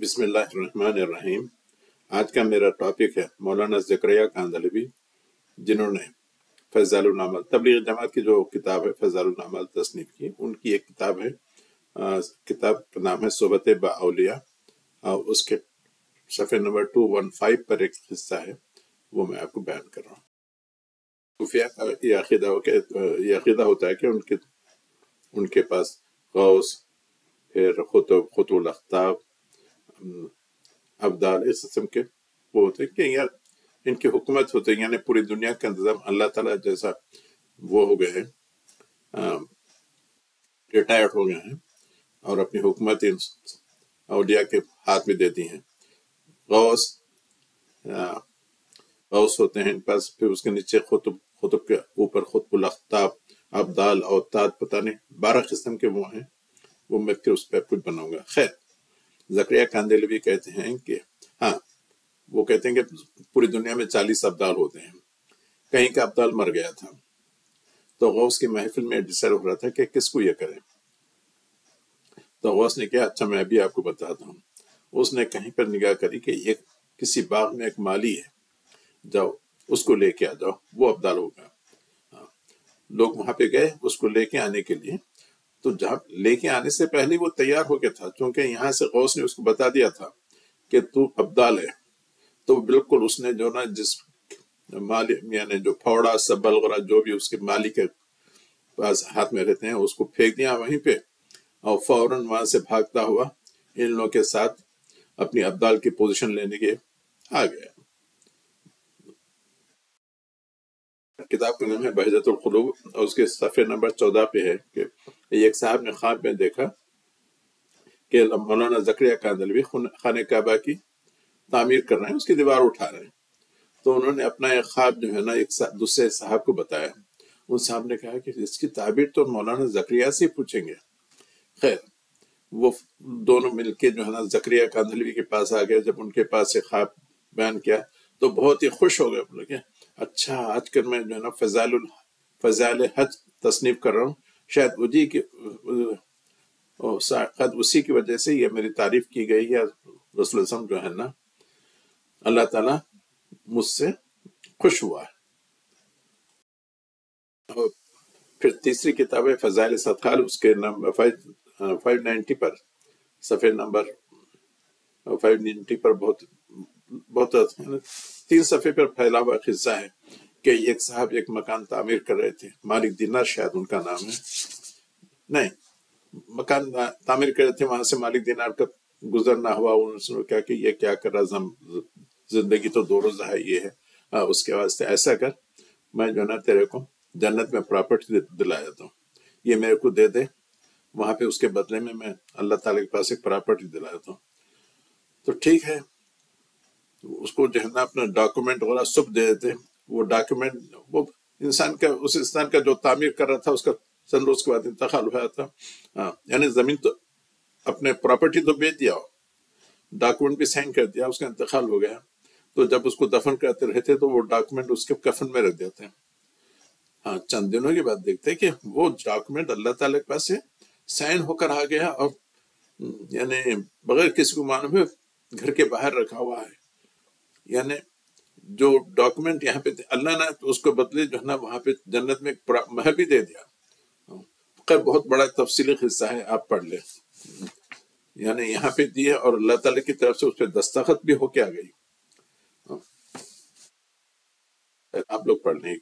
بسم اللہ الرحمن الرحیم۔ آج کا میرا ٹاپک ہے مولانا زکریا کاندھلوی، جنہوں نے فضائل العمل تبلیغ جماعت کی جو کتاب ہے فضائل العمل تصنیف کی، ان کی ایک کتاب ہے، کتاب کا نام ہے صحبت با اولیاء، اور اس کے صفحے نمبر 215 پر ایک حصہ ہے، وہ میں آپ کو بیان کر رہا ہوں۔ صوفیہ کا یہ عقیدہ ہوتا ہے کہ ان کے پاس غوث، پھر خطب الاقطاب، ابدال، اس قسم کے وہ ہوتے ہیں کہ یار ان کی حکومت ہوتے ہیں، یعنی پوری دنیا کا انتظام اللہ تعالیٰ جیسا وہ ہو گئے ہیں، ریٹائرڈ ہو گئے ہیں، اور اپنی حکومت ان اولیاء کے ہاتھ میں دیتی ہیں۔ غوث ہوتے ہیں ان پاس، پھر اس کے نیچے خطب کے اوپر خطب الاقطاب، ابدال، اوتاد، پتہ نہیں 12 قسم کے وہ ہیں، وہ میں پھر اس پہ کچھ بناؤں گا۔ خیر، زکریا کاندھلوی کہتے ہیں کہ وہ کہتے ہیں کہ پوری دنیا میں 40 ابدال ہوتے ہیں، کہیں کا ابدال مر گیا تھا، تو غوث کی محفل میں ڈسائڈ ہو رہا تھا کہ کس کو یہ کریں، تو غوث نے کہا اچھا میں بھی آپ کو بتاتا ہوں۔ اس نے کہیں پر نگاہ کری کہ کسی باغ میں ایک مالی ہے، جاؤ اس کو لے کے آ جاؤ، وہ ابدال ہوگا۔ لوگ وہاں پہ گئے اس کو لے کے آنے کے لیے، تو جہاں لے کے آنے سے پہلے وہ تیار ہو گیا تھا، چونکہ یہاں سے غوث نے اس کو بتا دیا تھا کہ تو ابدال ہے، تو بالکل اس نے جو نا جس مالی، یعنی جو پھوڑا سبل وغیرہ جو بھی اس کے مالی کے پاس ہاتھ میں رہتے ہیں، اس کو پھینک دیا وہیں پہ، اور فوراً وہاں سے بھاگتا ہوا ان لوگوں کے ساتھ اپنی ابدال کی پوزیشن لینے کے آ گیا۔ کتاب کا نام ہے بہجت القلوب، اور اس کے صفحے نمبر 14 پہ ہے کہ ایک صاحب نے خواب میں دیکھا کہ مولانا زکریا کاندھلوی خانہ کعبہ کی تعمیر کر رہے ہیں، اس کی دیوار اٹھا رہے ہیں، تو انہوں نے اپنا ایک خواب جو ہے نا ایک دوسرے صاحب کو بتایا۔ ان صاحب نے کہا کہ اس کی تعبیر تو مولانا زکریا سے پوچھیں گے۔ خیر، وہ دونوں مل کے جو ہے نا زکریا کاندھلوی کے پاس آ گئے۔ جب ان کے پاس سے خواب بیان کیا تو بہت ہی خوش ہو گئے، بولے کہ اچھا آج کل میں جو ہے نا فضائل حج تصنیف کر رہا ہوں، شاید اسی کی وجہ سے یہ میری تعریف کی گئی ہے، رسول اللہ جو ہے نا اللہ تعالیٰ مجھ سے خوش ہوا ہے۔ اور پھر تیسری کتاب ہے فضائل صدقال، اس کے نمبر 590 پر، صفحے نمبر 590 پر بہت 3 صفحے پر پھیلا ہوا قصہ ہے کہ ایک صاحب ایک مکان تعمیر کر رہے تھے، مالک دینار شاید ان کا نام ہے، نہیں مکان تعمیر کر رہے تھے، وہاں سے مالک دینار کا گزرنا ہوا، انہوں نے کہا کہ یہ کیا کر رہا، زندگی تو 2 روزہ ہے، یہ ہے، اس کے واسطے ایسا کر، میں جو نا تیرے کو جنت میں پراپرٹی دلا دیتا ہوں، یہ میرے کو دے دے، وہاں پہ اس کے بدلے میں اللہ تعالیٰ کے پاس ایک پراپرٹی دلا دیتا ہوں۔ تو ٹھیک ہے، اس کو جو ہے نا اپنا ڈاکومنٹ وغیرہ سب دے دیتے، وہ ڈاکومنٹ وہ اس انسان کا جو تعمیر کر رہا تھا اس کا چند روز کے بعد انتقال ہوا تھا، یعنی زمین تو اپنے پراپرٹی تو بیچ دیا، ڈاکومنٹ بھی سائن کر دیا، اس کا انتقال ہو گیا، تو جب اس کو دفن کرتے رہتے تو وہ ڈاکومنٹ اس کے کفن میں رکھ دیتے ہیں۔ چند دنوں کے بعد دیکھتے کہ وہ ڈاکومنٹ اللہ تعالیٰ کے پاس سے سائن ہو کر آ گیا، اور یعنی بغیر کسی کو معلوم ہے گھر کے باہر رکھا ہوا ہے، یعنی جو ڈاکومنٹ یہاں پہ اللہ نے اس کو بدلے جو ہے نا وہاں پہ جنت میں محل بھی دے دیا۔ خیر بہت بڑا تفصیلی قصہ ہے، آپ پڑھ لیں، یعنی یہاں پہ دیے اور اللہ تعالیٰ کی طرف سے اس پہ دستخط بھی ہو کے آ گئی، آپ لوگ پڑھ لیں۔